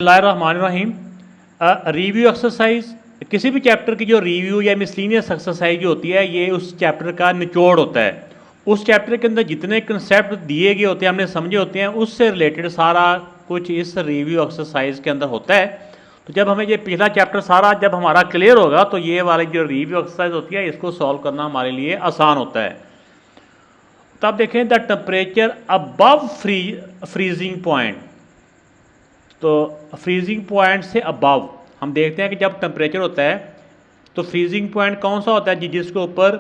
बिस्मिल्लाहिर्रहमानिर्रहीम। Review exercise, किसी भी चैप्टर की जो रिव्यू या मिसलिनियस एक्सरसाइज जो होती है ये उस चैप्टर का निचोड़ होता है। उस चैप्टर के अंदर जितने कंसेप्ट दिए गए होते हैं, हमने समझे होते हैं, उससे रिलेटेड सारा कुछ इस रिव्यू एक्सरसाइज के अंदर होता है। तो जब हमें ये पिछला चैप्टर सारा जब हमारा क्लियर होगा तो ये वाली जो रिव्यू एक्सरसाइज होती है इसको सॉल्व करना हमारे लिए आसान होता है। तब देखें the temperature above freezing point, तो फ्रीजिंग पॉइंट से अबव हम देखते हैं कि जब टेम्परेचर होता है तो फ्रीजिंग पॉइंट कौन सा होता है जिसके ऊपर,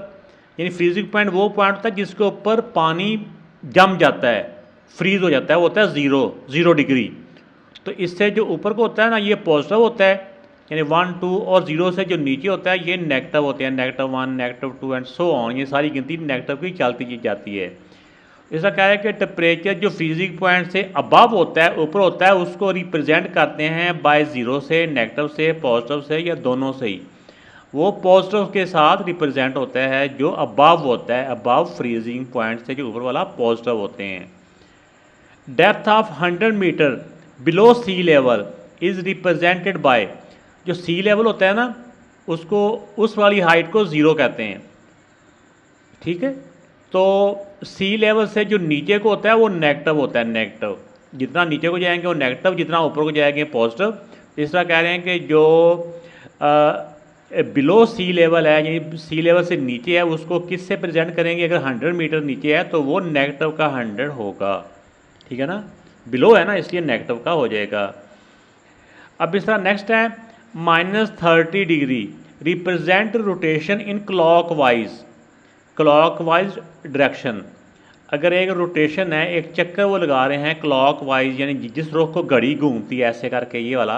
यानी फ्रीजिंग पॉइंट वो पॉइंट होता है जिसके ऊपर पानी जम जाता है, फ्रीज हो जाता है, वो होता है ज़ीरो डिग्री। तो इससे जो ऊपर को होता है ना ये पॉजिटिव होता है, यानी 1 2 और 0 से जो नीचे होता है ये नेगेटिव होते हैं, -1 -2 एंड सो ऑन, ये सारी गिनती नेगेटिव की चलती जाती है। इसका क्या है कि टेम्परेचर जो फ्रीजिंग पॉइंट से अबव होता है, ऊपर होता है, उसको रिप्रेजेंट करते हैं बाय 0 से, नेगेटिव से, पॉजिटिव से, या दोनों से ही। वो पॉजिटिव के साथ रिप्रेजेंट होता है जो अबव होता है, अबव फ्रीजिंग पॉइंट से जो ऊपर वाला पॉजिटिव होते हैं। Depth of 100 metre below sea level is represented by, जो सी लेवल होता है ना उसको, उस वाली हाइट को 0 कहते हैं, ठीक है। तो सी लेवल से जो नीचे को होता है वो नेगेटिव होता है, नेगेटिव जितना नीचे को जाएंगे वो नेगेटिव, जितना ऊपर को जाएंगे पॉजिटिव। इस तरह कह रहे हैं कि जो बिलो सी लेवल है, यानी सी लेवल से नीचे है, उसको किस से प्रेजेंट करेंगे, अगर 100 मीटर नीचे है तो वो नेगेटिव का 100 होगा, ठीक है ना, बिलो है ना इसलिए नेगेटिव का हो जाएगा। अब इस तरह नेक्स्ट है -30 degree represent rotation in clockwise direction. अगर एक रोटेशन है, एक चक्कर वो लगा रहे हैं क्लॉकवाइज, यानी जिस रुख को घड़ी घूमती है ऐसे करके ये वाला,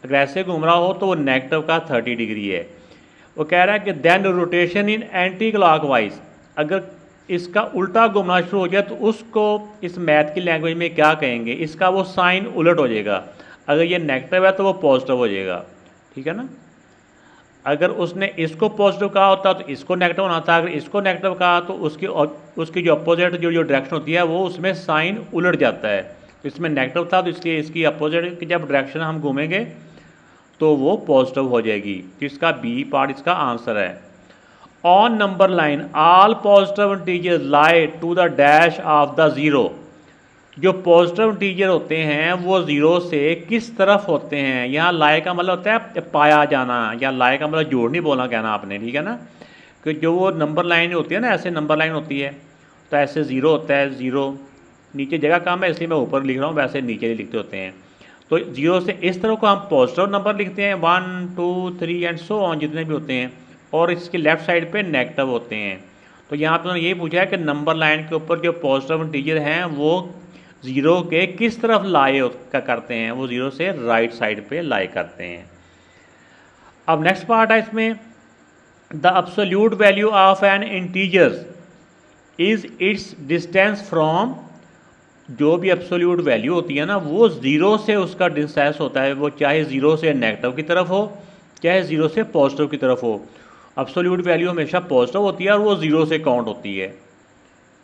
अगर ऐसे घूम रहा हो तो वो नेगेटिव का 30 डिग्री है। वो कह रहा है कि then rotation in anti clockwise, अगर इसका उल्टा घूमना शुरू हो जाए तो उसको इस मैथ की लैंग्वेज में क्या कहेंगे, इसका वो साइन उलट हो जाएगा। अगर ये नेगेटिव है तो वो पॉजिटिव हो जाएगा, ठीक है ना। अगर उसने इसको पॉजिटिव कहा होता तो इसको नेगेटिव होना था, अगर इसको नेगेटिव कहा तो उसकी जो अपोजिट जो डायरेक्शन होती है वो उसमें साइन उलट जाता है। तो इसमें नेगेटिव था तो इसलिए इसकी अपोजिट की जब डायरेक्शन हम घूमेंगे तो वो पॉजिटिव हो जाएगी। तो इसका बी पार्ट इसका आंसर है। On number line all positive integers lie to the dash of the zero, जो पॉजिटिव इंटीजर होते हैं वो 0 से किस तरफ होते हैं। यहाँ लाए का मतलब होता है पाया जाना, या लाए का मतलब जोड़ नहीं बोलना कहना आपने, ठीक है ना, कि जो वो नंबर लाइन होती है ना, ऐसे नंबर लाइन होती है तो ऐसे 0 होता है, 0 नीचे जगह कम है इसलिए मैं ऊपर लिख रहा हूँ, वैसे नीचे नहीं लिखते होते हैं। तो 0 से इस तरह को हम पॉजिटिव नंबर लिखते हैं, 1 2 3 एंड सो ऑन जितने भी होते हैं, और इसके लेफ्ट साइड पे नेगेटिव होते हैं। तो यहाँ पर उन्होंने ये पूछा है कि नंबर लाइन के ऊपर जो पॉजिटिव इंटीजर हैं वो 0 के किस तरफ लाई करते हैं, वो 0 से राइट साइड पे लाई करते हैं। अब नेक्स्ट पार्ट है इसमें, the absolute value of N integer is it's distance from, जो भी एब्सोल्यूट वैल्यू होती है ना वो 0 से उसका डिस्टेंस होता है, वो चाहे 0 से नेगेटिव की तरफ हो चाहे 0 से पॉजिटिव की तरफ हो। एब्सोल्यूट वैल्यू हमेशा पॉजिटिव होती है और वो 0 से काउंट होती है,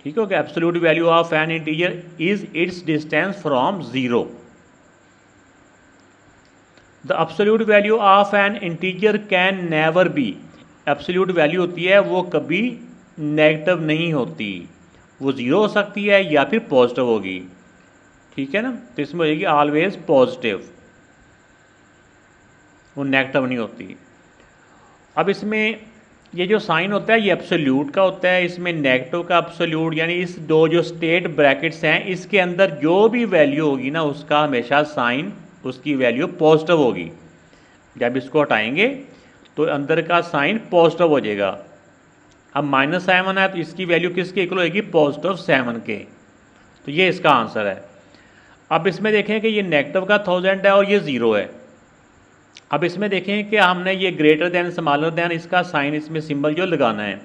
ठीक है। Absolute value of N integer is it's distance from 0। The absolute value of N integer can never be, absolute value होती है वो कभी नेगेटिव नहीं होती, वो 0 हो सकती है या फिर पॉजिटिव होगी, ठीक है ना। तो इसमें हो जाएगी ऑलवेज पॉजिटिव, वो नेगेटिव नहीं होती। अब इसमें ये जो साइन होता है ये एब्सोल्यूट का होता है, इसमें नेगेटिव का एब्सोल्यूट, यानी इस दो जो स्टेट ब्रैकेट्स हैं इसके अंदर जो भी वैल्यू होगी ना उसका हमेशा साइन, उसकी वैल्यू पॉजिटिव होगी। जब इसको हटाएंगे तो अंदर का साइन पॉजिटिव हो जाएगा। अब -7 है तो इसकी वैल्यू किसके इक्वल होगी, +7 के। तो ये इसका आंसर है। अब इसमें देखें कि ये नेगेटिव का 1000 है और ये 0 है। अब इसमें देखें कि हमने ये ग्रेटर दैन स्मॉलर दैन इसका साइन इसमें सिंबल जो लगाना है,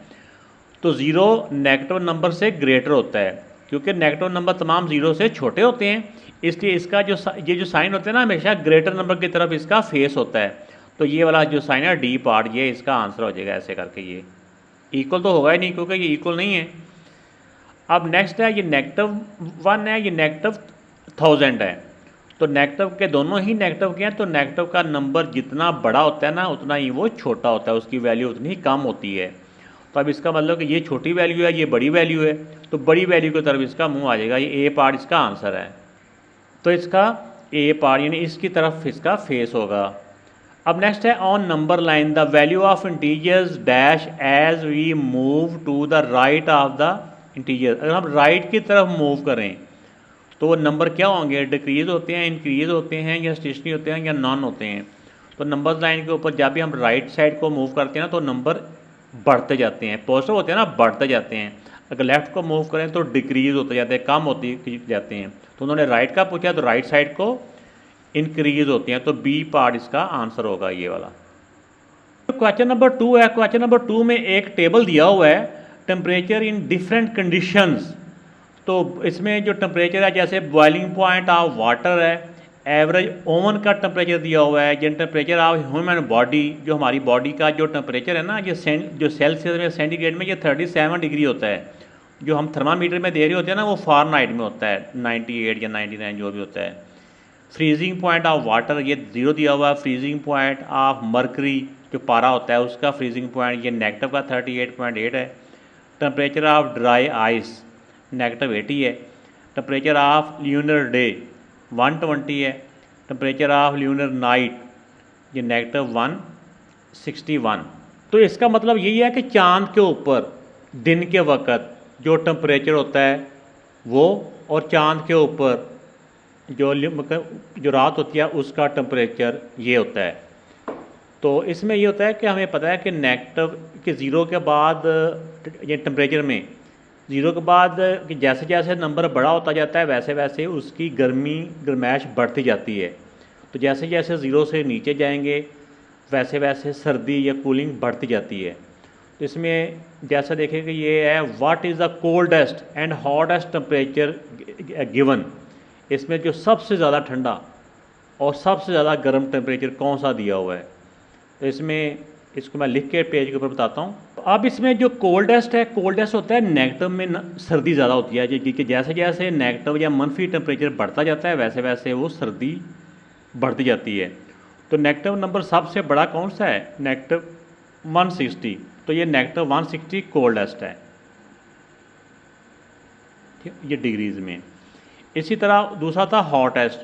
तो 0 नेगेटिव नंबर से ग्रेटर होता है, क्योंकि नेगेटिव नंबर तमाम 0 से छोटे होते हैं, इसलिए इसका जो ये जो साइन होता है ना हमेशा ग्रेटर नंबर की तरफ इसका फेस होता है। तो ये वाला जो साइन है डी पार्ट, ये इसका आंसर हो जाएगा ऐसे करके। ये इक्वल तो होगा ही नहीं क्योंकि ये इक्वल नहीं है। अब नेक्स्ट है ये -1 है, ये -1000 है, तो नेगेटिव के दोनों ही नेगेटिव के हैं, तो नेगेटिव का नंबर जितना बड़ा होता है ना उतना ही वो छोटा होता है, उसकी वैल्यू उतनी ही कम होती है। तो अब इसका मतलब कि ये छोटी वैल्यू है, ये बड़ी वैल्यू है, तो बड़ी वैल्यू की तरफ इसका मुंह आ जाएगा। ये ए पार्ट इसका आंसर है। तो इसका ए पार्ट यानी इसकी तरफ इसका फेस होगा। अब नेक्स्ट है on number line the value of integers dash as we move to the right of the integer. अगर हम राइट की तरफ मूव करें तो वो नंबर क्या होंगे, डिक्रीज होते हैं, इंक्रीज होते हैं, या स्टेशनरी होते हैं, या नॉन होते हैं। तो नंबर लाइन के ऊपर जब भी हम राइट साइड को मूव करते हैं ना तो नंबर बढ़ते जाते हैं, पॉजिटिव होते हैं ना, बढ़ते जाते हैं। अगर लेफ्ट को मूव करें तो डिक्रीज होते जाते हैं, कम होते जाते हैं। तो उन्होंने राइट का पूछा तो राइट साइड को इंक्रीज होते हैं, तो बी पार्ट इसका आंसर होगा ये वाला। क्वेश्चन नंबर 2 है। क्वेश्चन नंबर 2 में एक टेबल दिया हुआ है टेम्परेचर इन डिफरेंट कंडीशंस। तो इसमें जो टेम्परेचर है जैसे बॉइलिंग पॉइंट ऑफ वाटर है, एवरेज ओवन का टेम्परेचर दिया हुआ है, जिन टेम्परेचर ऑफ ह्यूमन बॉडी, जो हमारी बॉडी का जो टेम्परेचर है ना, ये जो सेल्सियस में सेंटीग्रेड में ये 37 डिग्री होता है। जो हम थर्मामीटर में दे रहे होते हैं ना वो फ़ारेनहाइट में होता है, 98 या 99 जो भी होता है। फ्रीजिंग पॉइंट ऑफ वाटर ये 0 दिया हुआ है। फ्रीजिंग पॉइंट ऑफ मरकरी जो पारा होता है उसका फ्रीजिंग पॉइंट ये नेगेटिव का 38.8 है। Temperature of dry ice negative 80 है। टेम्परेचर ऑफ ल्यूनर डे 120 है। टेम्परेचर ऑफ ल्यूनर नाइट ये नेगेटिव 161। तो इसका मतलब यही है कि चांद के ऊपर दिन के वक्त जो टेम्परेचर होता है वो, और चांद के ऊपर जो रात होती है उसका टेम्परेचर ये होता है। तो इसमें ये होता है कि हमें पता है कि नेगेटिव कि ज़ीरो के बाद ये टेम्परेचर में ज़ीरो के बाद कि जैसे जैसे नंबर बड़ा होता जाता है वैसे वैसे उसकी गर्माइश बढ़ती जाती है। तो जैसे जैसे ज़ीरो से नीचे जाएंगे वैसे वैसे सर्दी या कूलिंग बढ़ती जाती है। तो इसमें जैसा देखें कि ये है what is the coldest and hottest temperature given. इसमें जो सबसे ज़्यादा ठंडा और सबसे ज़्यादा गर्म टेम्परेचर कौन सा दिया हुआ है। तो इसमें इसको मैं लिख के पेज के ऊपर बताता हूँ। अब इसमें जो कोल्डेस्ट है, कोल्डेस्ट होता है नेगेटिव में सर्दी ज़्यादा होती है, क्योंकि जैसे जैसे नेगेटिव या मनफी टेम्परेचर बढ़ता जाता है वैसे वैसे वो सर्दी बढ़ती जाती है। तो नेगेटिव नंबर सबसे बड़ा कौन सा है, नेगेटिव 160। तो ये नेगेटिव 160 कोल्डेस्ट है, ठीक, ये डिग्रीज़ में। इसी तरह दूसरा था हॉटेस्ट।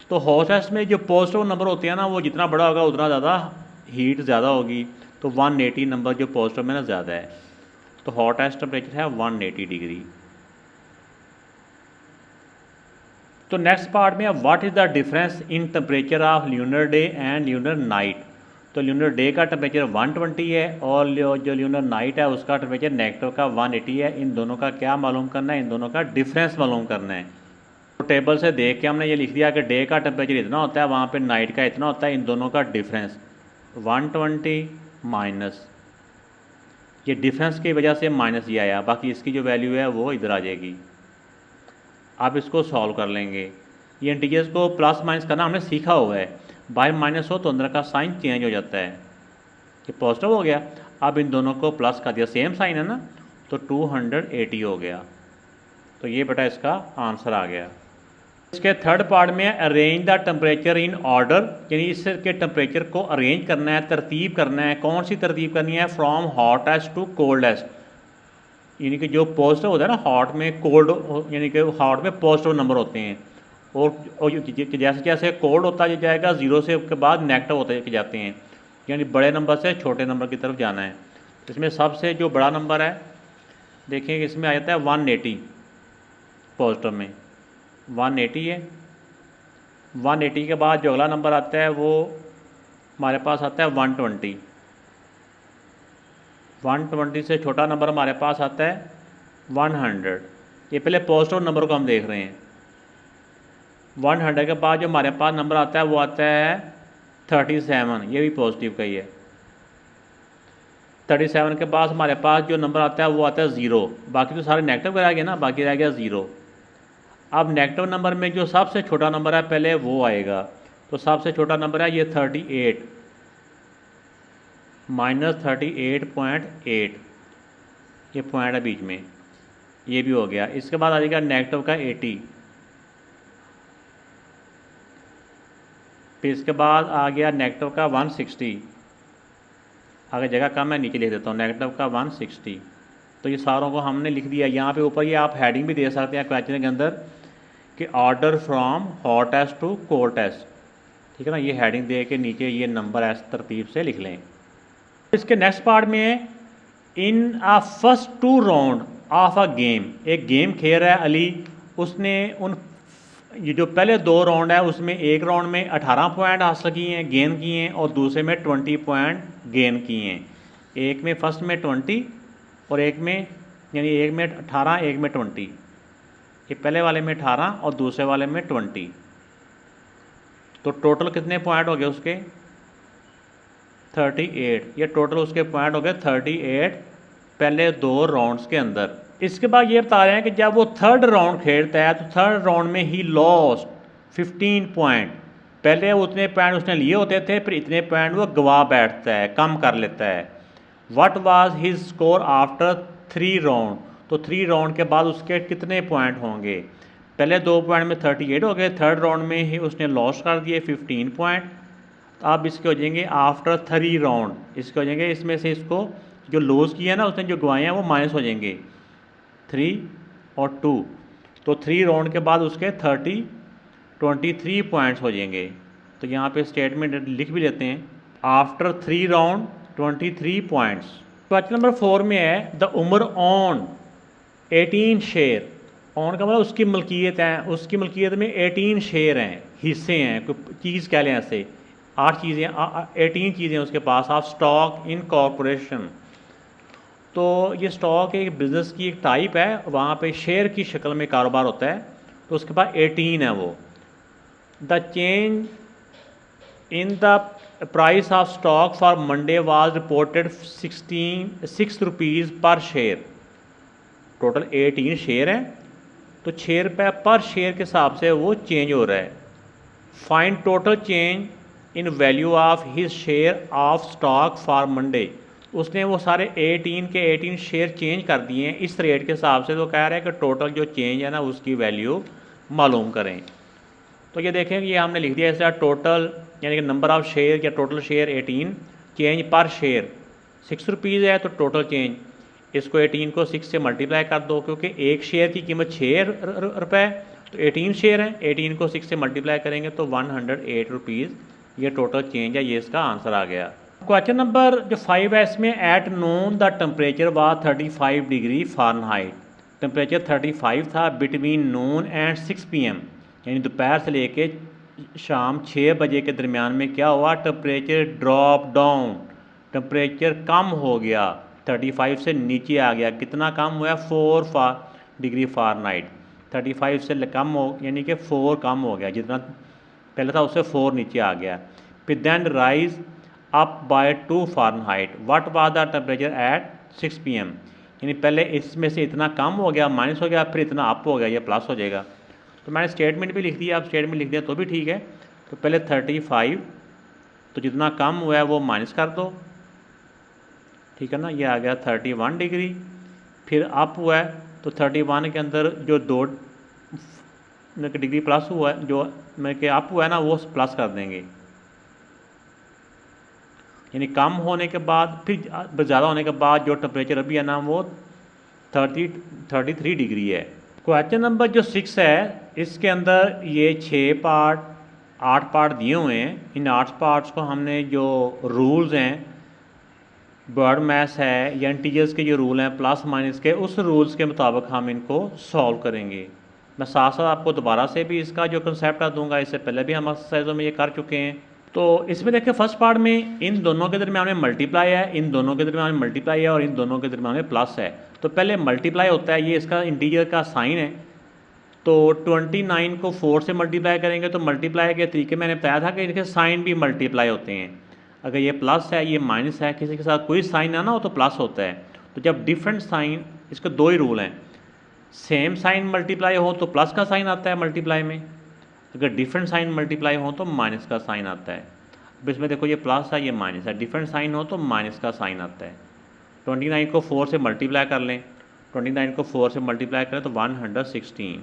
तो हॉटेस्ट में जो पॉजिटिव नंबर होते हैं ना वो जितना बड़ा होगा उतना ज़्यादा हीट ज़्यादा होगी। तो 180 नंबर जो पॉजिटिव में ना ज़्यादा है, तो हॉटेस्ट टेम्परेचर है 180 डिग्री। तो नेक्स्ट पार्ट में what is the difference in temperature of lunar day and lunar night. तो ल्यूनर डे का टेम्परेचर 120 है और जो ल्यूनर नाइट है उसका टेम्परेचर नेगेटिव का 180 है। इन दोनों का क्या मालूम करना है, इन दोनों का डिफरेंस मालूम करना है। तो टेबल से देख के हमने ये लिख दिया कि डे का टेम्परेचर इतना होता है, वहाँ पे नाइट का इतना होता है। इन दोनों का डिफरेंस 120 माइनस, ये डिफरेंस की वजह से माइनस ये आया, बाकी इसकी जो वैल्यू है वो इधर आ जाएगी। आप इसको सॉल्व कर लेंगे। ये इंटीजर्स को प्लस माइनस करना हमने सीखा हुआ है, बाहर माइनस हो तो अंदर का साइन चेंज हो जाता है। ये पॉजिटिव हो गया, अब इन दोनों को प्लस कर दिया, सेम साइन है ना, तो 280 हो गया। तो ये बेटा इसका आंसर आ गया। इसके थर्ड पार्ट में arrange the temperature in order, यानी इसके टेम्परेचर को अरेंज करना है, तरतीब करना है। कौन सी तरतीब करनी है, फ्रॉम हॉटेस्ट टू कोल्डेस्ट। यानी कि जो पॉजिटिव होता है ना हॉट में, कोल्ड यानी कि हॉट में पॉजिटिव नंबर होते हैं, और जैसे जैसे कोल्ड होता जाएगा ज़ीरो से के बाद नेगेटिव होते जाते हैं, यानी बड़े नंबर से छोटे नंबर की तरफ जाना है। इसमें सबसे जो बड़ा नंबर है देखिए इसमें आ जाता है 180, पॉजिटिव में 180 है। 180 के बाद जो अगला नंबर आता है वो हमारे पास आता है 120। 120 से छोटा नंबर हमारे पास आता है 100। ये पहले पॉजिटिव नंबर को हम देख रहे हैं। 100 के बाद जो हमारे पास नंबर आता है वो आता है 37, ये भी पॉजिटिव का ही है। 37 के बाद हमारे पास जो नंबर आता है वो आता है 0, बाकी तो सारे नेगेटिव रह गए ना, बाकी रह गया 0। अब नेगेटिव नंबर में जो सबसे छोटा नंबर है पहले वो आएगा, तो सबसे छोटा नंबर है ये 38 माइनस 38.8, ये पॉइंट है बीच में, ये भी हो गया। इसके बाद आ जाएगा नेगेटिव का 80, फिर इसके बाद आ गया नेगेटिव का 160, अगर जगह कम है नीचे लिख देता हूँ, नेगेटिव का 160। तो ये सारों को हमने लिख दिया। यहाँ पे ऊपर ये आप हेडिंग भी दे सकते हैं क्वेश्चन के अंदर कि order from hottest to coldest, ठीक है ना। ये हेडिंग दे के नीचे ये नंबर ऐसे तरतीब से लिख लें। इसके नेक्स्ट पार्ट में है in a first 2 round of a game, एक गेम खेल रहा है अली, उसने उन ये जो पहले 2 राउंड है उसमें एक राउंड में 18 पॉइंट हासिल किए हैं, गेन किए हैं, और दूसरे में 20 पॉइंट गेन किए हैं। एक में फर्स्ट में 20 और एक में यानी एक में 18 एक में 20, ये पहले वाले में 18 और दूसरे वाले में 20। तो टोटल कितने पॉइंट हो गए उसके 38, ये टोटल उसके पॉइंट हो गए 38 पहले 2 राउंड्स के अंदर। इसके बाद ये बता रहे हैं कि जब वो थर्ड राउंड खेलता है तो थर्ड राउंड में ही लॉस्ट 15 पॉइंट। पहले उतने पॉइंट उसने लिए होते थे, फिर इतने पॉइंट वो गवा बैठता है, कम कर लेता है। What was his score after 3 round, तो 3 राउंड के बाद उसके कितने पॉइंट होंगे। पहले 2 पॉइंट में 38 हो गए, थर्ड राउंड में ही उसने लॉस कर दिए 15 पॉइंट। तो अब इसके हो जाएंगे आफ्टर 3 राउंड, इसके हो जाएंगे इसमें से इसको जो लॉस किया ना उसने जो गवाए हैं वो माइनस हो जाएंगे 3 और 2। तो 3 राउंड के बाद उसके 23 पॉइंट्स हो जाएंगे। तो यहाँ पे स्टेटमेंट लिख भी लेते हैं, after 3 round 23 points. Question number 4 में है द उमर ऑन 18 शेयर, ऑन का मतलब उसकी मलकियत है, उसकी मलकियत में 18 शेयर हैं, हिस्से हैं, कोई चीज़ कह लें ऐसे 8 चीज़ें 18 चीज़ें उसके पास ऑफ स्टॉक इन कॉरपोरेशन। तो ये स्टॉक एक बिज़नेस की एक टाइप है, वहाँ पे शेयर की शक्ल में कारोबार होता है, तो उसके पास 18 है वो। The change in the price of stock for Monday was reported 6 rupees पर शेयर। टोटल 18 शेयर हैं, तो 6 रुपये पर शेयर के हिसाब से वो चेंज हो रहा है। Find total change in value of his share of stock for Monday. उसने वो सारे 18 के 18 शेयर चेंज कर दिए हैं इस रेट के हिसाब से, तो कह रहा है कि टोटल जो चेंज है ना उसकी वैल्यू मालूम करें। तो ये देखें कि ये हमने लिख दिया ऐसा टोटल यानी कि नंबर ऑफ़ शेयर या टोटल शेयर 18, चेंज पर शेयर 6 रुपीज़ है, तो टोटल चेंज इसको 18 को 6 से मल्टीप्लाई कर दो, क्योंकि एक शेयर की कीमत 6 रुपये, तो 18 शेयर हैं, 18 को 6 से मल्टीप्लाई करेंगे तो 108 रुपीज़ ये टोटल चेंज है। ये इसका आंसर आ गया। क्वेश्चन नंबर जो 5 है इसमें at noon the temperature was 35 degree Fahrenheit, temperature 35 था बिटवीन नून एंड 6 PM, यानी दोपहर से लेके शाम 6 बजे के दरमियान में क्या हुआ, टेम्परेचर ड्रॉप डाउन, टेम्परेचर कम हो गया, 35 से नीचे आ गया। कितना कम हुआ, 4 डिग्री फ़ारेनहाइट, 35 से कम हो यानी कि 4 कम हो गया, जितना पहले था उससे 4 नीचे आ गया। फिर then rise up by 2 Fahrenheit, what was the temperature at 6 PM, यानी पहले इसमें से इतना कम हो गया माइनस हो गया, फिर इतना अप हो गया, ये प्लस हो जाएगा। तो मैंने स्टेटमेंट भी लिख दिया, आप स्टेटमेंट लिख दिया तो भी ठीक है। तो पहले 35, तो जितना कम हुआ है वो माइनस कर दो, ठीक है ना, ये आ गया 31 डिग्री। फिर अप हुआ है तो 31 के अंदर जो 2 डिग्री प्लस हुआ है, जो मैं कि अप हुआ है ना वो प्लस कर देंगे, यानी कम होने के बाद फिर ज़्यादा होने के बाद जो टेम्परेचर अभी है ना वो 33 डिग्री है। क्वेश्चन नंबर जो 6 है इसके अंदर ये 8 पार्ट दिए हुए हैं। इन 8 पार्ट्स को हमने जो रूल्स हैं, वर्ड मैथ्स है या इंटीजर्स के जो रूल हैं प्लस माइनस के, उस रूल्स के मुताबिक हम इनको सॉल्व करेंगे। मैं साथ साथ आपको दोबारा से भी इसका जो कंसेप्ट दूंगा, इससे पहले भी हम एक्सरसाइजों में ये कर चुके हैं। तो इसमें देखिए फर्स्ट पार्ट में इन दोनों के दरमियान में मल्टीप्लाई है, इन दोनों के दरमियान में मल्टीप्लाई है और इन दोनों के दरमियान में प्लस है। तो पहले मल्टीप्लाई होता है, ये इसका इंटीजर का साइन है। तो 29 को 4 से मल्टीप्लाई करेंगे तो मल्टीप्लाई के तरीके मैंने बताया था कि इनके साइन भी मल्टीप्लाई होते हैं। अगर ये प्लस है ये माइनस है, किसी के साथ कोई साइन ना हो तो प्लस होता है। तो जब डिफरेंट साइन, इसके 2 ही रूल हैं, सेम साइन मल्टीप्लाई हो तो प्लस का साइन आता है मल्टीप्लाई में, अगर डिफरेंट साइन मल्टीप्लाई हो तो माइनस का साइन आता है। अब इसमें देखो ये प्लस है ये माइनस है, डिफरेंट साइन हो तो माइनस का साइन आता है। 29 को 4 से मल्टीप्लाई कर लें, 29 को 4 से मल्टीप्लाई करें तो 116,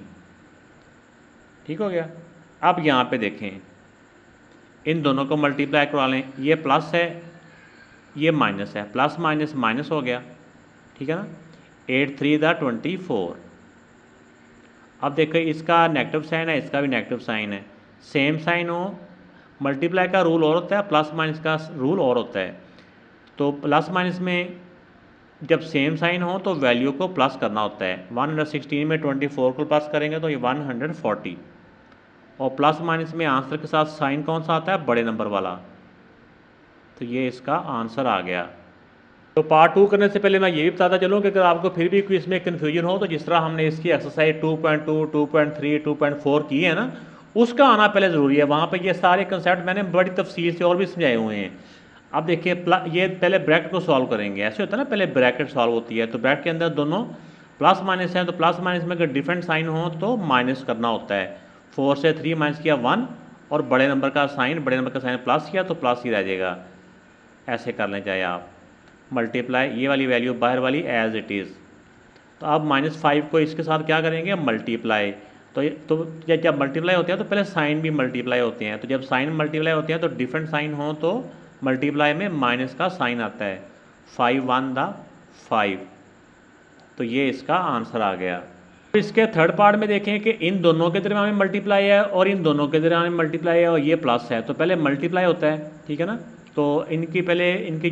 ठीक हो गया। अब यहाँ पे देखें इन दोनों को मल्टीप्लाई करवा लें, ये प्लस है ये माइनस है, प्लस माइनस माइनस हो गया, ठीक है ना। 8 3 दा 24। अब देखो इसका नेगेटिव साइन है, इसका भी नेगेटिव साइन है, सेम साइन हो, मल्टीप्लाई का रूल और होता है, प्लस माइनस का रूल और होता है। तो प्लस माइनस में जब सेम साइन हो तो वैल्यू को प्लस करना होता है। 116 में 24 को प्लस करेंगे तो ये 140, और प्लस माइनस में आंसर के साथ साइन कौन सा आता है, बड़े नंबर वाला। तो ये इसका आंसर आ गया। तो पार्ट 2 करने से पहले मैं ये भी बताता चलूँ कि अगर आपको फिर भी कोई इसमें कन्फ्यूजन हो तो जिस तरह हमने इसकी एक्सरसाइज 2.2, 2.3, 2.4 की है ना, उसका आना पहले ज़रूरी है। वहाँ पे ये सारे कंसेप्ट मैंने बड़ी तफसील से और भी समझाए हुए हैं। अब देखिए ये पहले ब्रैकेट को सॉल्व करेंगे, ऐसे होता है ना, पहले ब्रैकेट सॉल्व होती है। तो ब्रैकेट के अंदर दोनों प्लस माइनस है, तो प्लस माइनस में अगर डिफरेंट साइन हो तो माइनस करना होता है। 4 से 3 माइनस किया 1, और बड़े नंबर का साइन प्लस किया तो प्लस ही रह जाएगा। ऐसे कर लें चाहे आप, मल्टीप्लाई ये वाली वैल्यू बाहर वाली एज इट इज़। तो अब -5 को इसके साथ क्या करेंगे, मल्टीप्लाई। तो जब मल्टीप्लाई होते हैं तो पहले साइन भी मल्टीप्लाई होते हैं। तो जब साइन मल्टीप्लाई होते हैं तो डिफरेंट साइन हो तो मल्टीप्लाई में माइनस का साइन आता है। 5 1 दा 5। तो ये इसका आंसर आ गया। तो इसके थर्ड पार्ट में देखें कि इन दोनों के दरम्यान में मल्टीप्लाई है और इन दोनों के दरम्यान में मल्टीप्लाई है और ये प्लस है। तो पहले मल्टीप्लाई होता है, ठीक है ना। तो इनकी पहले इनकी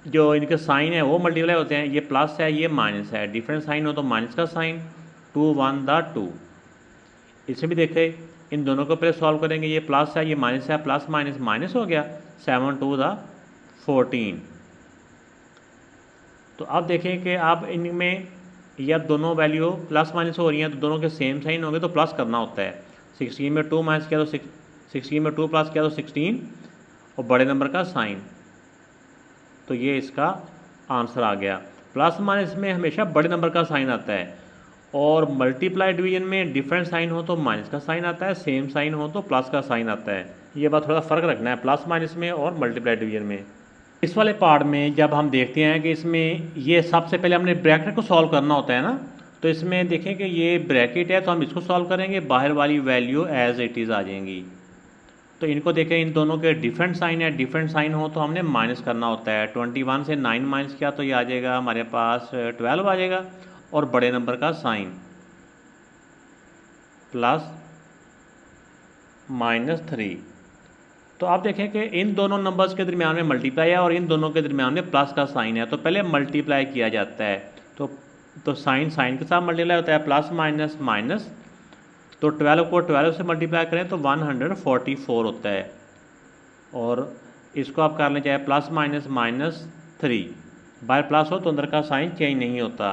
जो इनके साइन है वो मल्टीप्लाई होते हैं। ये प्लस है ये माइनस है, डिफरेंट साइन हो तो माइनस का साइन। 2 1 दा 2। इसमें भी देखे इन दोनों को पहले सॉल्व करेंगे, ये प्लस है ये माइनस है, प्लस माइनस माइनस हो गया। 7 2 दा 14। तो अब देखें कि अब इनमें या दोनों वैल्यू प्लस माइनस हो रही हैं तो दोनों के सेम साइन होंगे तो प्लस करना होता है। 16 में 2 माइनस किया तो 16 में 2 प्लस किया तो 16, और बड़े नंबर का साइन। तो ये इसका आंसर आ गया। प्लस माइनस में हमेशा बड़े नंबर का साइन आता है, और मल्टीप्लाई डिवीजन में डिफरेंट साइन हो तो माइनस का साइन आता है, सेम साइन हो तो प्लस का साइन आता है। ये बात थोड़ा फ़र्क रखना है प्लस माइनस में और मल्टीप्लाई डिवीजन में। इस वाले पार्ट में जब हम देखते हैं कि इसमें ये सबसे पहले हमने ब्रैकेट को सॉल्व करना होता है ना, तो इसमें देखें कि ये ब्रैकेट है तो हम इसको सॉल्व करेंगे, बाहर वाली वैल्यू एज इट इज़ आ जाएंगी। तो इनको देखें इन दोनों के डिफरेंट साइन है, डिफरेंट साइन हो तो हमने माइनस करना होता है। 21 से 9 माइनस किया तो ये आ जाएगा हमारे पास 12 आ जाएगा, और बड़े नंबर का साइन प्लस -3। तो आप देखें कि इन दोनों नंबर्स के दरमियान में मल्टीप्लाई है और इन दोनों के दरमियान में प्लस का साइन है। तो पहले मल्टीप्लाई किया जाता है, तो साइन के साथ मल्टीप्लाई होता है, प्लस माइनस माइनस। तो 12 को 12 से मल्टीप्लाई करें तो 144 होता है, और इसको आप कर लें चाहे प्लस माइनस -3। बाहर प्लस हो तो अंदर का साइन चेंज नहीं होता।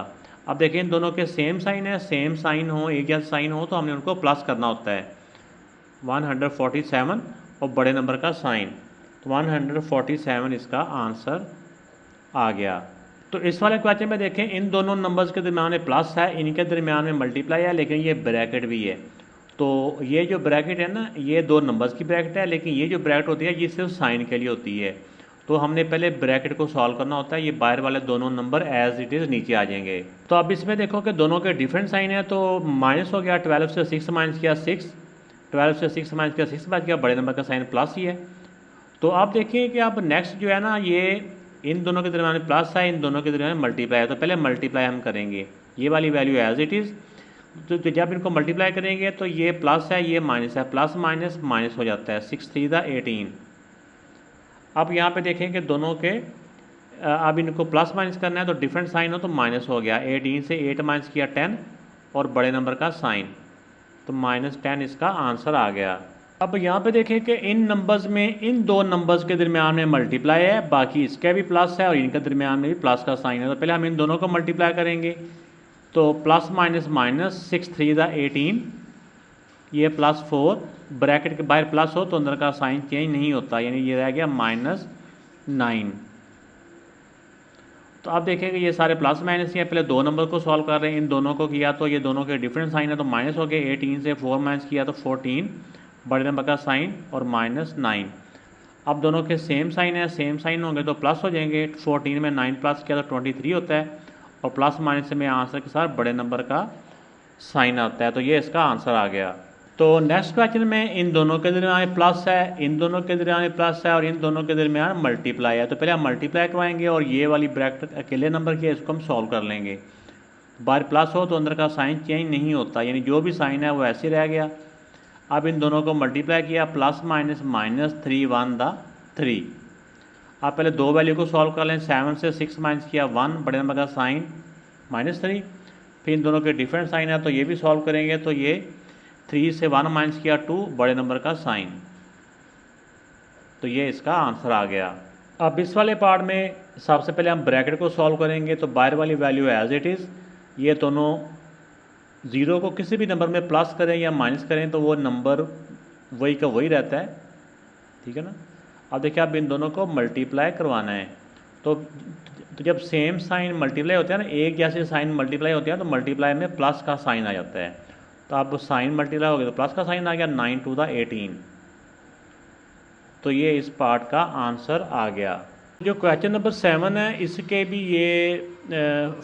अब देखें इन दोनों के सेम साइन है, सेम साइन हो एक जैसा साइन हो तो हमने उनको प्लस करना होता है। 147 और बड़े नंबर का साइन, तो 147 इसका आंसर आ गया। तो इस वाले क्वेश्चन में देखें इन दोनों नंबर्स के दरमियान में प्लस है, इनके दरमियान में मल्टीप्लाई है, लेकिन ये ब्रैकेट भी है। तो ये जो ब्रैकेट है ना, ये दो नंबर्स की ब्रैकेट है, लेकिन ये जो ब्रैकेट होती है ये सिर्फ साइन के लिए होती है। तो हमने पहले ब्रैकेट को सॉल्व करना होता है, ये बाहर वाले दोनों नंबर एज इट इज़ नीचे आ जाएंगे। तो अब इसमें देखो कि दोनों के डिफरेंट साइन है, तो माइनस हो गया, 12 से 6 माइनस किया 6, 12 से 6 माइनस किया 6 बच गया, बड़े नंबर का साइन प्लस ही है। तो आप देखिए कि अब नेक्स्ट जो है ना, ये इन दोनों के दरमियान में प्लस है, इन दोनों के दरमियान में मल्टीप्लाई है। तो पहले मल्टीप्लाई हम करेंगे, ये वाली वैल्यू एज इट इज़। तो जब इनको मल्टीप्लाई करेंगे तो ये प्लस है ये माइनस है, प्लस माइनस माइनस हो जाता है। 6 3 दा 18। अब यहाँ पे देखें कि दोनों के अब इनको प्लस माइनस करना है तो डिफरेंट साइन हो तो माइनस हो गया। 18 से 8 माइनस किया 10, और बड़े नंबर का साइन, तो -10 इसका आंसर आ गया। अब यहाँ पे देखें कि इन नंबर्स में इन दो नंबर्स के दरमियान में मल्टीप्लाई है, बाकी इसका भी प्लस है और इनके दरमियान में भी प्लस का साइन है। तो पहले हम इन दोनों को मल्टीप्लाई करेंगे, तो प्लस माइनस माइनस 6 3 दा 18, ये +4, ब्रैकेट के बाहर प्लस हो तो अंदर का साइन चेंज नहीं होता, यानी ये रह गया -9। तो आप देखें कि ये सारे प्लस माइनस ही है। पहले दो नंबर को सॉल्व कर रहे हैं, इन दोनों को किया तो ये दोनों के डिफरेंट साइन है तो माइनस हो गए। 18 से 4 माइनस किया तो 14, बड़े नंबर का साइन और -9। अब दोनों के सेम साइन है, सेम साइन होंगे तो प्लस हो जाएंगे। 14 में 9 प्लस किया तो 23 होता है, और प्लस माइनस में आंसर के साथ बड़े नंबर का साइन आता है। तो ये इसका आंसर आ गया। तो नेक्स्ट क्वेश्चन में इन दोनों के दरमियान प्लस है, इन दोनों के दरमियान प्लस है और इन दोनों के दरमियान मल्टीप्लाई है। तो पहले हम मल्टीप्लाई करवाएंगे और ये वाली ब्रैकेट अकेले नंबर की है, इसको हम सॉल्व कर लेंगे। बाहर प्लस हो तो अंदर का साइन चेंज नहीं होता, यानी जो भी साइन है वो ऐसे रह गया। अब इन दोनों को मल्टीप्लाई किया, प्लस माइनस माइनस 3 1 दा 3। आप पहले दो वैल्यू को सॉल्व कर लें। 7 से 6 माइनस किया 1, बड़े नंबर का साइन -3। फिर इन दोनों के डिफरेंट साइन है तो ये भी सॉल्व करेंगे, तो ये 3 से 1 माइनस किया 2, बड़े नंबर का साइन। तो ये इसका आंसर आ गया। अब इस वाले पार्ट में सबसे पहले हम ब्रैकेट को सॉल्व करेंगे। तो बाहर वाली वैल्यू एज इट इज़, ये दोनों ज़ीरो को किसी भी नंबर में प्लस करें या माइनस करें तो वो नंबर वही का वही रहता है, ठीक है ना। अब देखिए अब इन दोनों को मल्टीप्लाई करवाना है। तो जब सेम साइन मल्टीप्लाई होते हैं ना, एक जैसे साइन मल्टीप्लाई होते हैं तो मल्टीप्लाई में प्लस का साइन आ जाता है। तो अब साइन मल्टीप्लाई हो गया तो प्लस का साइन आ गया, 9 2 दा 18। तो ये इस पार्ट का आंसर आ गया। जो क्वेश्चन नंबर 7 है इसके भी ये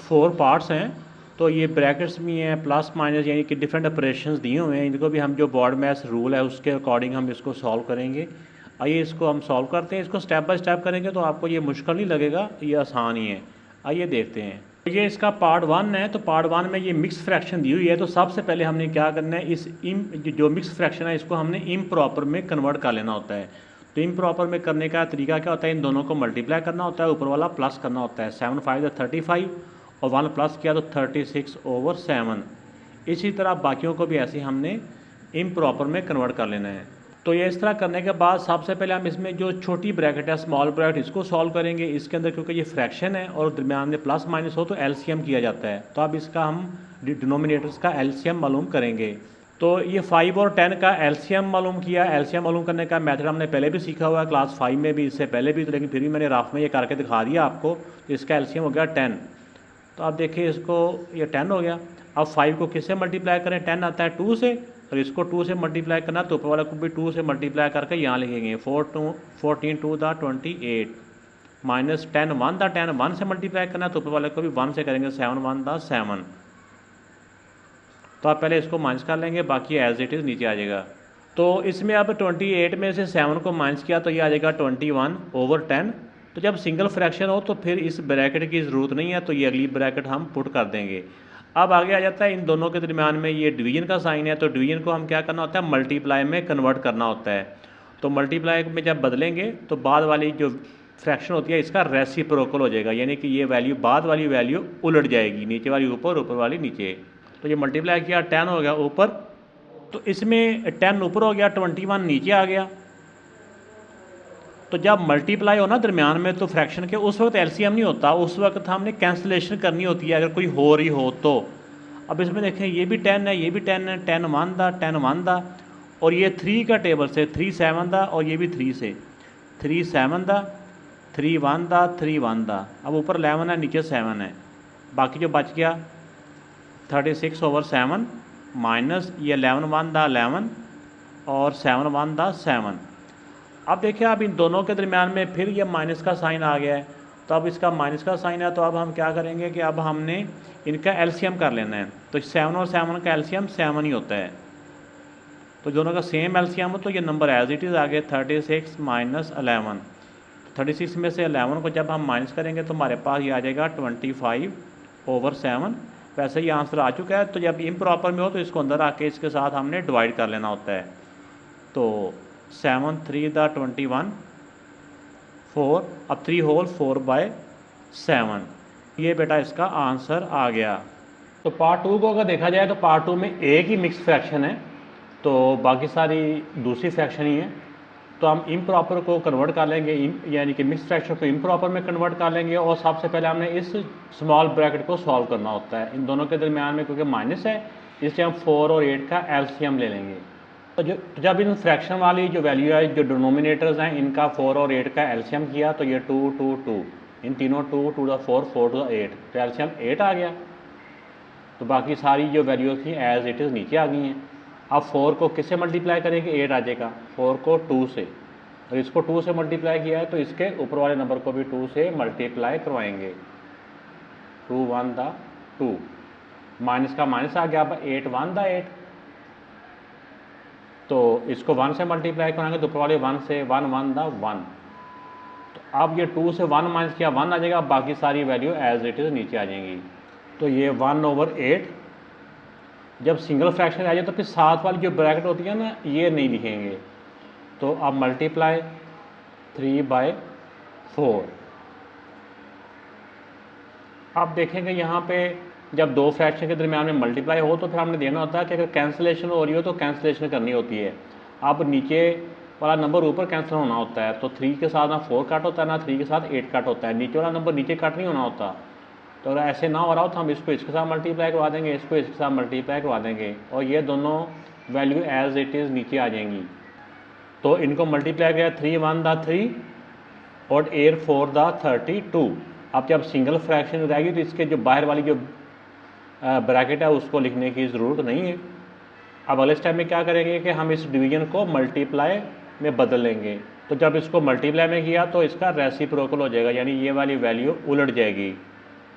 4 पार्ट्स हैं। तो ये ब्रैकेट्स भी हैं, प्लस माइनस यानी कि डिफरेंट ऑपरेशंस दिए हुए हैं। इनको भी हम जो बोर्ड मैथ्स रूल है उसके अकॉर्डिंग हम इसको सॉल्व करेंगे। आइए इसको हम सॉल्व करते हैं। इसको स्टेप बाय स्टेप करेंगे तो आपको ये मुश्किल नहीं लगेगा, ये आसान ही है। आइए देखते हैं। तो ये इसका पार्ट 1 है। तो पार्ट 1 में ये मिक्स फ्रैक्शन दी हुई है। तो सबसे पहले हमने क्या करना है, इस जो मिक्स फ्रैक्शन है इसको हमने इम्प्रॉपर में कन्वर्ट कर लेना होता है। तो इम्प्रॉपर में करने का तरीका क्या होता है, इन दोनों को मल्टीप्लाई करना होता है, ऊपर वाला प्लस करना होता है। 7 5 35 और 1 प्लस किया तो 36/7। इसी तरह बाकियों को भी ऐसे हमने इम्प्रॉपर में कन्वर्ट कर लेना है। तो ये इस तरह करने के बाद सबसे पहले हम इसमें जो छोटी ब्रैकेट है, स्मॉल ब्रैकेट, इसको सॉल्व करेंगे। इसके अंदर क्योंकि ये फ्रैक्शन है और दरमियान में प्लस माइनस हो तो एलसीएम किया जाता है। तो अब इसका हम डिनोमिनेटर्स का एलसीएम मालूम करेंगे। तो ये 5 और 10 का एलसीएम मालूम किया। एलसीएम मालूम करने का मेथड हमने पहले भी सीखा हुआ है क्लास 5 में भी, इससे पहले भी, तो लेकिन फिर भी मैंने रफ में ये करके दिखा दिया आपको। तो इसका एलसीएम हो गया 10। तो आप देखिए इसको, ये 10 हो गया। अब 5 को किससे मल्टीप्लाई करें, 10 आता है 2 से, और इसको 2 से मल्टीप्लाई करना तो ऊपर वाले को भी 2 से मल्टीप्लाई करके यहाँ लिखेंगे। 14 2 दा 28 माइनस 10 1 दा 10, 1 से मल्टीप्लाई करना तो ऊपर वाले को भी 1 से करेंगे। 7 1 दा 7। तो आप पहले इसको माइनस कर लेंगे, बाकी एज इट इज़ नीचे आ जाएगा। तो इसमें अब 28 में से 7 को माइनस किया तो ये आ जाएगा 21/10। तो जब सिंगल फ्रैक्शन हो तो फिर इस ब्रैकेट की ज़रूरत नहीं है, तो ये अगली ब्रैकेट हम पुट कर देंगे। अब आगे आ जाता है इन दोनों के दरमियान में ये डिवीजन का साइन है। तो डिवीजन को हम क्या करना होता है, मल्टीप्लाई में कन्वर्ट करना होता है। तो मल्टीप्लाई में जब बदलेंगे तो बाद वाली जो फ्रैक्शन होती है इसका रेसिप्रोकल हो जाएगा, यानी कि ये वैल्यू बाद वाली वैल्यू उलट जाएगी, नीचे वाली ऊपर, ऊपर वाली नीचे। तो ये मल्टीप्लाई किया, 10 हो गया ऊपर, तो इसमें 10 ऊपर हो गया, 21 नीचे आ गया। तो जब मल्टीप्लाई हो ना दरमियान में तो फ्रैक्शन के, उस वक्त एलसीएम नहीं होता, उस वक्त हमने कैंसिलेशन करनी होती है अगर कोई हो रही हो तो। अब इसमें देखें ये भी 10 है, ये भी 10 है, 10 1 दा 10 1 दा, और ये 3 का टेबल से 3 7 दा, और ये भी 3 से 3 7 दा 3 1 दा 3 1 दा। अब ऊपर 11 है, नीचे 7 है, बाकी जो बच गया 36/7 माइनस ये 11 1 दा 11 और 7 1 दा 7। अब देखिए अब इन दोनों के दरमियान में फिर ये माइनस का साइन आ गया है। तो अब इसका माइनस का साइन है, तो अब हम क्या करेंगे कि अब हमने इनका एलसीएम कर लेना है। तो 7 और 7 का एलसीएम 7 ही होता है। तो दोनों का सेम एलसीएम हो तो ये नंबर एज इट इज़ आ गया 36 - 11। 36 में से 11 को जब हम माइनस करेंगे तो हमारे पास ये आ जाएगा 25/7। वैसे ही आंसर आ चुका है। तो जब इम्प्रॉपर में हो तो इसको अंदर आके इसके साथ हमने डिवाइड कर लेना होता है। तो 7 3 दा 21 4, अब 3 होल 4/7। ये बेटा इसका आंसर आ गया। तो पार्ट 2 को अगर देखा जाए तो पार्ट 2 में एक ही मिक्स फ्रैक्शन है, तो बाकी सारी दूसरी फ्रैक्शन ही है। तो हम इम्प्रॉपर को कन्वर्ट कर लेंगे, यानी कि मिक्स फ्रैक्शन को इम्प्रॉपर में कन्वर्ट कर लेंगे। और सबसे पहले हमने इस स्मॉल ब्रैकेट को सॉल्व करना होता है। इन दोनों के दरमियान में क्योंकि माइनस है इसलिए हम 4 और 8 का एलसीएम ले लेंगे। तो जब इन फ्रैक्शन वाली जो वैल्यू है, जो डिनोमिनेटर्स हैं, इनका 4 और 8 का एलसीएम किया तो ये 2 2 2, इन तीनों 2 2 दा 4 4 2 दा 8, तो एलसीएम 8 आ गया। तो बाकी सारी जो वैल्यूज थी एज इट इज़ नीचे आ गई हैं। अब 4 को किससे मल्टीप्लाई करेंगे, 8 आ जाएगा। 4 को 2 से, और इसको 2 से मल्टीप्लाई किया है तो इसके ऊपर वाले नंबर को भी 2 से मल्टीप्लाई करवाएंगे। 2 1 दा 2, माइनस का माइनस आ गया। अब 8 1 दा 8, तो इसको 1 से मल्टीप्लाई कराएंगे तो ऊपर वाले 1 से 1 1 दा 1। तो अब ये 2 से 1 माइनस किया 1 आ जाएगा, बाकी सारी वैल्यू एज इट इज़ नीचे आ जाएंगी। तो ये 1/8 जब सिंगल फ्रैक्शन आ जाए तो फिर साथ वाली जो ब्रैकेट होती है ना ये नहीं लिखेंगे। तो अब मल्टीप्लाई 3/4। आप देखेंगे यहाँ पे जब दो फ्रैक्शन के दरमियान में मल्टीप्लाई हो तो फिर हमने देखना होता है कि अगर कैंसिलेशन हो रही हो तो कैंसिलेशन करनी होती है। अब नीचे वाला नंबर ऊपर कैंसिल होना होता है, तो 3 के साथ ना 4 कट होता है ना 3 के साथ 8 कट होता है, नीचे वाला नंबर नीचे कट नहीं होना होता। तो अगर ऐसे ना हो रहा हो तो हम इसको इसके साथ मल्टीप्लाई करवा देंगे, इसको इसके साथ मल्टीप्लाई करवा देंगे और ये दोनों वैल्यू एज इट इज़ नीचे आ जाएंगी। तो इनको मल्टीप्लाई किया 3 1 दा 3 और 8 4 दा 32। अब जब सिंगल फ्रैक्शन रहेगी तो इसके जो बाहर वाली जो ब्रैकेट है उसको लिखने की ज़रूरत नहीं है। अब अगले स्टेप में क्या करेंगे कि हम इस डिवीजन को मल्टीप्लाई में बदल लेंगे। तो जब इसको मल्टीप्लाई में किया तो इसका रेसिप्रोकल हो जाएगा, यानी ये वाली वैल्यू उलट जाएगी।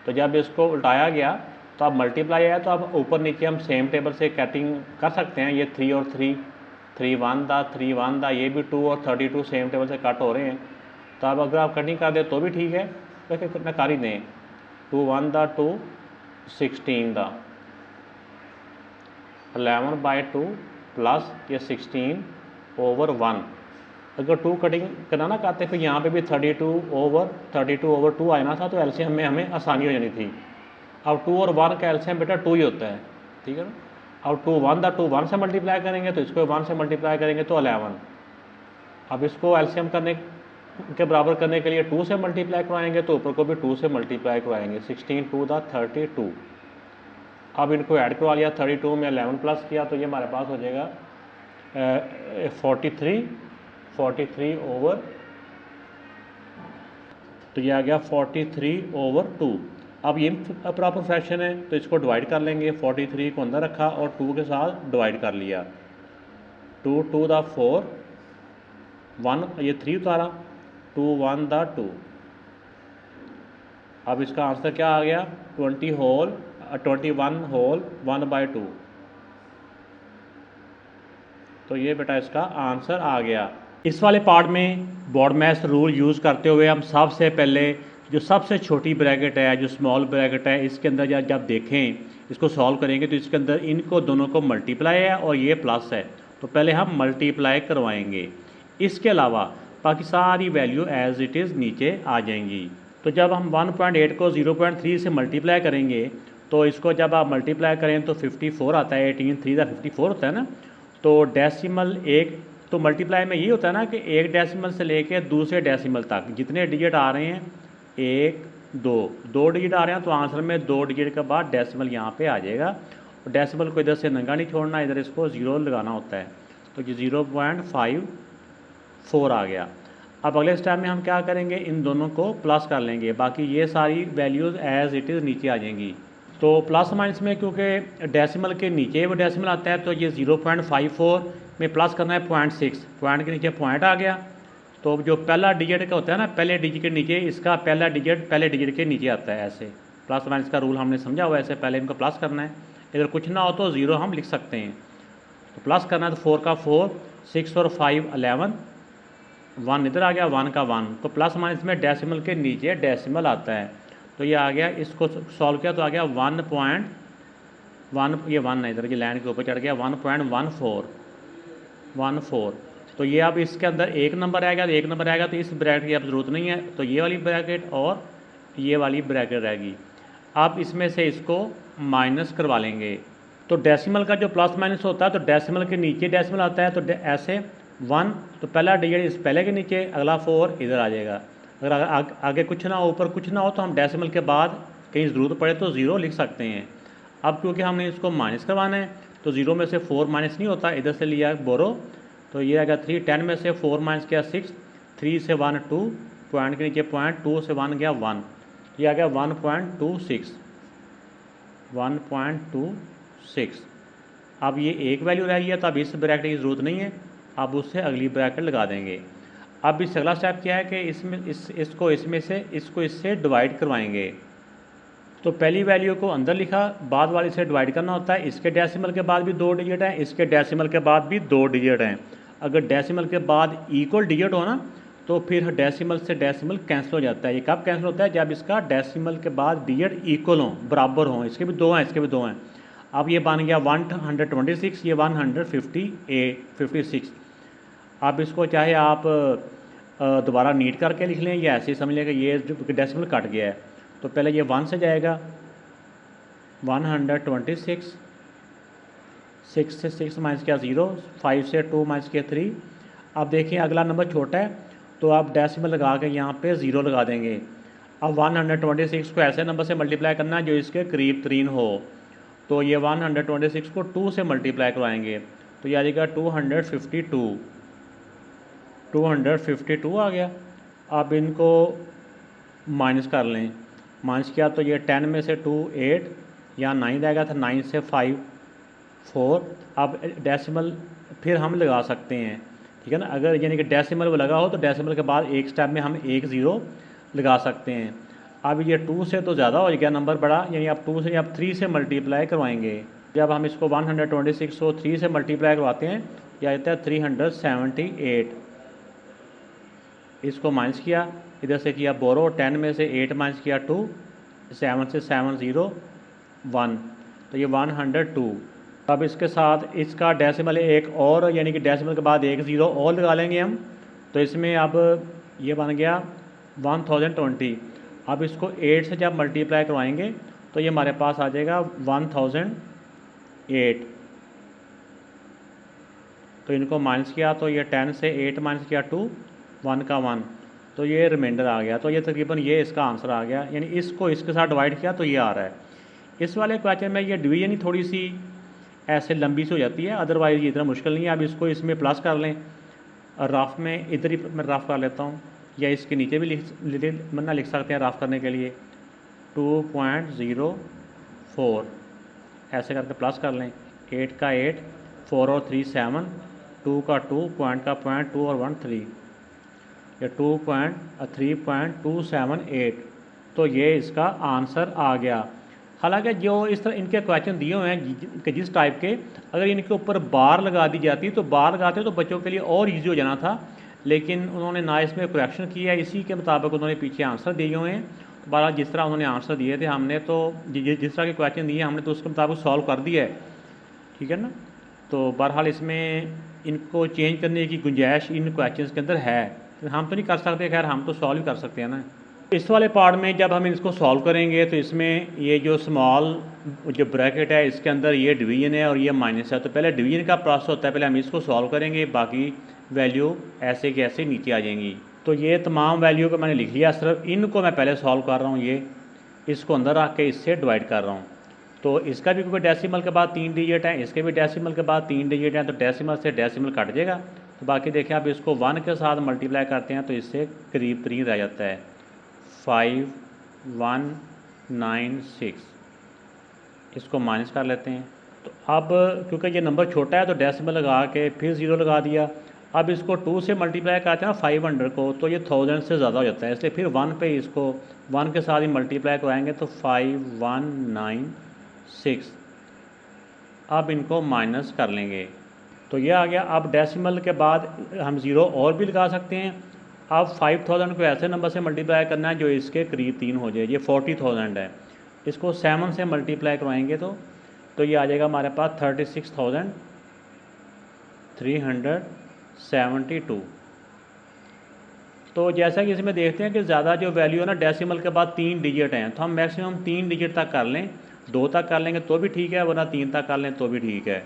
तो जब इसको उल्टाया गया तो अब मल्टीप्लाई आया तो अब ऊपर नीचे हम सेम टेबल से कटिंग कर सकते हैं। ये 3 और 3 3 1 दा 3 1 दा, ये भी 2 और 32 सेम टेबल से कट हो रहे हैं। तो अब अगर आप कटिंग कर दें तो भी ठीक है, तो कितना कर ही दें। 2 1 दा 2 16 दा 11/2 प्लस ये 16/1। अगर 2 कटिंग करना ना कहते फिर यहाँ पे भी 32/2 आया ना था तो एलसीएम में हमें आसानी हो जानी थी। अब 2 और 1 का एलसीएम बेटा 2 ही होता है, ठीक है ना। अब 2 1 दा 2 1 से मल्टीप्लाई करेंगे तो इसको 1 से मल्टीप्लाई करेंगे तो 11। अब इसको एलसीएम करने के बराबर करने के लिए 2 से मल्टीप्लाई करवाएंगे तो ऊपर को भी 2 से मल्टीप्लाई करवाएंगे। 16 2 दा 32। अब इनको ऐड करवा लिया, 32 में 11 प्लस किया तो ये हमारे पास हो जाएगा 43 ओवर, तो ये आ गया 43/2। अब ये प्रॉपर फ्रैक्शन है तो इसको डिवाइड कर लेंगे। 43 को अंदर रखा और 2 के साथ डिवाइड कर लिया। 2 2 दा 4 1, ये 3 उतारा, 2 1 दा 2। अब इसका आंसर क्या आ गया 21/2। तो ये बेटा इसका आंसर आ गया। इस वाले पार्ट में बोर्ड मैथ्स रूल यूज़ करते हुए हम सबसे पहले जो सबसे छोटी ब्रैकेट है, जो स्मॉल ब्रैकेट है, इसके अंदर जब देखें इसको सॉल्व करेंगे तो इसके अंदर इनको दोनों को मल्टीप्लाई है और ये प्लस है, तो पहले हम मल्टीप्लाई करवाएंगे। इसके अलावा बाकी सारी वैल्यू एज इट इज़ नीचे आ जाएंगी। तो जब हम 1.8 को 0.3 से मल्टीप्लाई करेंगे तो इसको जब आप मल्टीप्लाई करें तो 54 आता है। 18 3 दा 54 होता है ना। तो डेसिमल एक, तो मल्टीप्लाई में ये होता है ना कि एक डेसिमल से लेके दूसरे डेसिमल तक जितने डिजिट आ रहे हैं 1 2 डिजिट आ रहे हैं तो आंसर में 2 डिजिट के बाद डेसिमल यहाँ पे आ जाएगा। और डेसिमल को इधर से नंगा नहीं छोड़ना, इधर इसको 0 लगाना होता है। तो ये 0.54 आ गया। अब अगले स्टेप में हम क्या करेंगे, इन दोनों को प्लस कर लेंगे, बाकी ये सारी वैल्यूज़ एज इट इज़ नीचे आ जाएंगी। तो प्लस माइनस में क्योंकि डेसिमल के नीचे वो डेसिमल आता है तो ये 0.54 में प्लस करना है 0.6, पॉइंट के नीचे पॉइंट आ गया। तो जो पहला डिजिट का होता है ना, पहले डिजिट के नीचे इसका पहला डिजिट पहले डिजिट के नीचे आता है। ऐसे प्लस माइनस का रूल हमने समझा हुआ है, ऐसे पहले इनको प्लस करना है। अगर कुछ ना हो तो 0 हम लिख सकते हैं। तो प्लस करना है तो 4 का 4, 6 और 5 11, 1 इधर आ गया, 1 का 1। तो प्लस माइनस में डेसिमल के नीचे डेसिमल आता है। तो ये आ गया, इसको सॉल्व किया तो आ गया 1.1, ये 1 है इधर की लाइन के ऊपर चढ़ गया 1.14। तो ये अब इसके अंदर एक नंबर आएगा, तो इस ब्रैकेट की अब ज़रूरत नहीं है, तो ये वाली ब्रैकेट और ये वाली ब्रैकेट रहेगी। अब इसमें से इसको माइनस करवा लेंगे। तो डेसिमल का जो प्लस माइनस होता है तो डेसिमल के नीचे डेसिमल आता है, तो ऐसे 1 तो पहला डिजिट इस पहले के नीचे, अगला 4 इधर आ जाएगा। अगर आगे कुछ ना हो, ऊपर कुछ ना हो तो हम डेसिमल के बाद कहीं ज़रूरत पड़े तो 0 लिख सकते हैं। अब क्योंकि हमने इसको माइनस करवाना है तो 0 में से 4 माइनस नहीं होता, इधर से लिया बोरो, तो ये आएगा 3। 10 में से 4 माइनस किया 6, 3 से 1 2, पॉइंट के नीचे पॉइंट, 2 से 1 गया 1, ये आ गया 1.26। अब ये एक वैल्यू रह गई है तो अब इस ब्रैकेट की ज़रूरत नहीं है, अब उससे अगली ब्रैकेट लगा देंगे। अब इस अगला स्टेप क्या है कि इसमें इसको इससे डिवाइड करवाएंगे। तो पहली वैल्यू को अंदर लिखा, बाद वाली से डिवाइड करना होता है। इसके डेसिमल के बाद भी 2 डिजिट हैं, इसके डेसिमल के बाद भी 2 डिजिट हैं। अगर डेसिमल के बाद इक्वल डिजिट हो ना तो फिर डेसिमल से डेसिमल कैंसिल हो जाता है। ये कब कैंसिल होता है? जब इसका डेसिमल के बाद डिजिट इक्वल हों, बराबर हों। इसके भी 2 हैं, इसके भी 2 हैं। अब ये बन गया 126, ये 156। अब इसको चाहे आप दोबारा नीट करके लिख लें या ऐसे ही समझ लें कि ये जो डेसिमल कट गया है। तो पहले ये 1 से जाएगा 126, 6 से 6 माइनस किया 0, 5 से 2 माइनस किया 3। अब देखिए अगला नंबर छोटा है तो आप डेसिमल लगा के यहाँ पे 0 लगा देंगे। अब 126 को ऐसे नंबर से मल्टीप्लाई करना है जो इसके करीब 3 हो। तो ये 126 को 2 से मल्टीप्लाई करवाएंगे तो ये आ जाएगा 252 आ गया। अब इनको माइनस कर लें, माइनस किया तो ये 10 में से 2 8, यहाँ 9 आएगा था, 9 से 5 4। अब डेसिमल फिर हम लगा सकते हैं, ठीक है ना। अगर यानी कि डेसिमल वो लगा हो तो डेसिमल के बाद एक स्टेप में हम 1 0 लगा सकते हैं। अब ये 2 से तो ज़्यादा हो गया नंबर बड़ा, यानी आप 2 से आप 3 से मल्टीप्लाई करवाएंगे। जब हम इसको 126 को 3 से मल्टीप्लाई करवाते हैं यह आता है 378। इसको माइनस किया, इधर से किया बोरो, 10 में से 8 माइनस किया 2, 7 से 7 0 1, तो ये 102। अब इसके साथ इसका डेसिमल एक और, यानी कि डेसिमल के बाद 1 0 और लगा लेंगे हम। तो इसमें अब ये बन गया 1020। अब इसको 8 से जब मल्टीप्लाई करवाएंगे तो ये हमारे पास आ जाएगा 1008। तो इनको माइनस किया तो ये 10 से 8 माइनस किया 2, 1 का 1, तो ये रिमाइंडर आ गया। तो ये तकरीबन ये इसका आंसर आ गया, यानी इसको इसके साथ डिवाइड किया तो ये आ रहा है। इस वाले क्वेश्चन में ये डिवीजन ही थोड़ी सी ऐसे लंबी सी हो जाती है, अदरवाइज़ ये इतना मुश्किल नहीं है। अब इसको इसमें प्लस कर लें, रफ में इधर ही मैं रफ कर लेता हूँ, या इसके नीचे भी लिख सकते हैं रफ करने के लिए 2.04, ऐसे करके प्लस कर लें। 8 का 8, 4 और 3 7, 2 का 2, पॉइंट का पॉइंट, 2 और 1 3, या 3.278। तो ये इसका आंसर आ गया। हालांकि जो इस तरह इनके क्वेश्चन दिए हुए हैं कि जिस टाइप के, अगर इनके ऊपर बार लगा दी जाती तो बार लगाते तो बच्चों के लिए और ईजी हो जाना था, लेकिन उन्होंने ना इसमें करेक्शन किया, इसी के मुताबिक उन्होंने पीछे आंसर दिए हुए हैं। तो बहरहाल जिस तरह उन्होंने आंसर दिए थे हमने तो जिस तरह के क्वेश्चन दिए हमने तो उसके मुताबिक सॉल्व कर दिया है, ठीक है ना। तो बहरहाल इसमें इनको चेंज करने की गुंजाइश इन क्वेश्चन के अंदर है। हम तो नहीं कर सकते, खैर हम तो सॉल्व ही कर सकते हैं ना। इस वाले पार्ट में जब हम इसको सॉल्व करेंगे तो इसमें ये जो स्मॉल जो ब्रैकेट है इसके अंदर ये डिवीजन है और ये माइनस है। तो पहले डिवीजन का प्रोसेस होता है, पहले हम इसको सॉल्व करेंगे, बाकी वैल्यू ऐसे के ऐसे नीचे आ जाएंगी। तो ये तमाम वैल्यू को मैंने लिख लिया, सिर्फ इनको मैं पहले सॉल्व कर रहा हूँ। ये इसको अंदर रख के इससे डिवाइड कर रहा हूँ। तो इसका भी क्योंकि डेसिमल के बाद 3 डिजिट हैं, इसके भी डेसिमल के बाद 3 डिजिट हैं, तो डेसिमल से डेसिमल कट जाएगा। तो बाकी देखिए आप इसको 1 के साथ मल्टीप्लाई करते हैं तो इससे करीब 3 रह जाता है, 5196। इसको माइनस कर लेते हैं। तो अब क्योंकि ये नंबर छोटा है तो डेसिमल लगा के फिर 0 लगा दिया। अब इसको 2 से मल्टीप्लाई करते हैं ना 500 को, तो ये 1000 से ज़्यादा हो जाता है, इसलिए फिर 1 पे इसको 1 के साथ ही मल्टीप्लाई कराएंगे तो 5196। अब इनको माइनस कर लेंगे तो ये आ गया। अब डेसिमल के बाद हम 0 और भी लगा सकते हैं। अब 5000 को ऐसे नंबर से मल्टीप्लाई करना है जो इसके करीब 3 हो जाए, ये 40000 है। इसको 7 से मल्टीप्लाई करवाएंगे तो ये आ जाएगा हमारे पास 36,372। तो जैसा कि इसमें देखते हैं कि ज़्यादा जो वैल्यू है ना डेसिमल के बाद 3 डिजिट हैं, तो हम मैक्सिमम 3 डिजिट तक कर लें, 2 तक कर लेंगे तो भी ठीक है, वरना 3 तक कर लें तो भी ठीक है।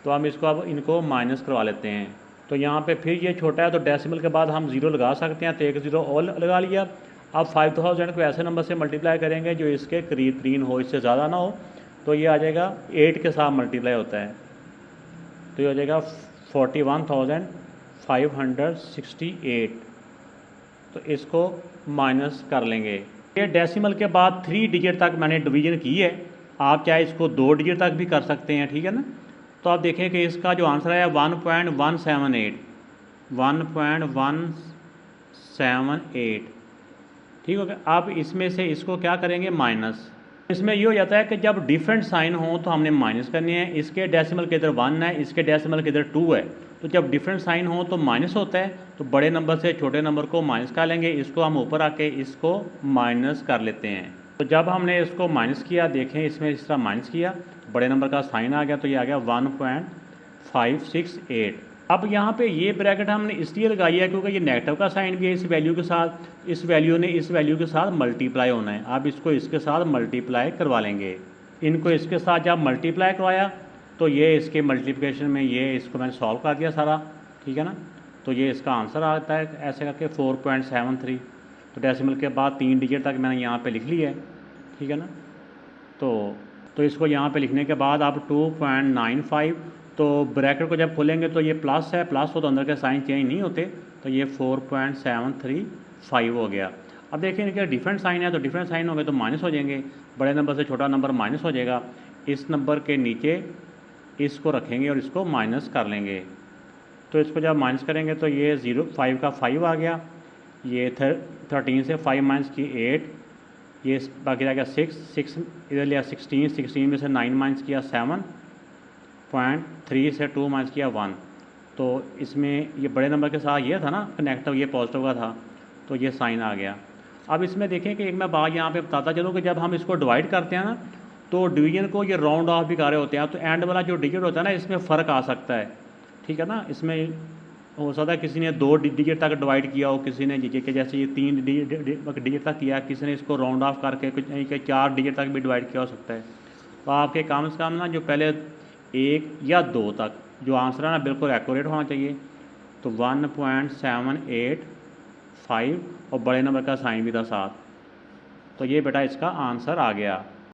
तो हम इसको अब इनको माइनस करवा लेते हैं। तो यहाँ पे फिर ये छोटा है तो डेसिमल के बाद हम 0 लगा सकते हैं, तो 1 0 और लगा लिया। अब 5000 को ऐसे नंबर से मल्टीप्लाई करेंगे जो इसके करीब 3 हो, इससे ज़्यादा ना हो, तो ये आ जाएगा 8 के साथ मल्टीप्लाई होता है, तो ये हो जाएगा 41,568। तो इसको माइनस कर लेंगे। ये डेसिमल के बाद 3 डिजिट तक मैंने डिवीजन की है, आप चाहे इसको 2 डिजिट तक भी कर सकते हैं, ठीक है ना। तो आप देखें कि इसका जो आंसर है 1.178, 1.178, ठीक हो गया। अब इसमें से इसको क्या करेंगे माइनस, इसमें ये हो जाता है कि जब डिफरेंट साइन हो तो हमने माइनस करनी है, इसके डेसिमल के इधर 1 है, इसके डेसिमल के इधर 2 है, तो जब डिफरेंट साइन हो तो माइनस होता है, तो बड़े नंबर से छोटे नंबर को माइनस कर लेंगे, इसको हम ऊपर आके इसको माइनस कर लेते हैं। तो जब हमने इसको माइनस किया, देखें इसमें इस तरह माइनस किया, बड़े नंबर का साइन आ गया, तो ये आ गया 1.568। अब यहाँ पे ये ब्रैकेट हमने इसलिए लगाई है क्योंकि ये नेगेटिव का साइन भी है इस वैल्यू के साथ, इस वैल्यू ने इस वैल्यू के साथ मल्टीप्लाई होना है। अब इसको इसके साथ मल्टीप्लाई करवा लेंगे, इनको इसके साथ जब मल्टीप्लाई करवाया तो ये इसके मल्टीप्लिकेशन में ये इसको मैंने सॉल्व कर दिया सारा, ठीक है ना। तो ये इसका आंसर आता है ऐसे करके 4.73। तो डेसिमल के बाद 3 डिजिट तक मैंने यहाँ पे लिख लिया है, ठीक है ना। तो इसको यहाँ पे लिखने के बाद आप 2.95, तो ब्रैकेट को जब खोलेंगे तो ये प्लस है, प्लस हो तो अंदर के साइन चेंज नहीं होते, तो ये 4.735 हो गया। अब देखिए इनके डिफरेंट साइन है, तो डिफरेंट साइन हो गए तो माइनस हो जाएंगे, बड़े नंबर से छोटा नंबर माइनस हो जाएगा, इस नंबर के नीचे इसको रखेंगे और इसको माइनस कर लेंगे। तो इसको जब माइनस करेंगे तो ये 5 का 5 आ गया, ये 13 से 5 माइनस की 8, ये बाकी रह गया 6 इधर लिया 16 में से 9 माइनस किया 7.3 से 2 माइनस किया 1। तो इसमें ये बड़े नंबर के साथ ये था ना नेगेटिव, ये पॉजिटिव का था, तो ये साइन आ गया। अब इसमें देखें कि एक मैं बात यहाँ पे बताता चलूँ कि जब हम इसको डिवाइड करते हैं ना, तो डिवीजन को ये राउंड ऑफ भी कर रहे होते हैं, तो एंड वाला जो डिजिट होता है ना इसमें फ़र्क आ सकता है, ठीक है ना। इसमें हो सकता है किसी ने 2 डिजिट तक डिवाइड किया हो, किसी ने के जैसे ये 3 डिजिट तक किया, किसी ने इसको राउंड ऑफ करके कुछ 4 डिजिट तक भी डिवाइड किया हो सकता है। तो आपके कम से कम ना जो पहले 1 या 2 तक जो आंसर है ना बिल्कुल एक्यूरेट होना चाहिए। तो 1.785 और बड़े नंबर का साइन भी था साथ, तो ये बेटा इसका आंसर आ गया।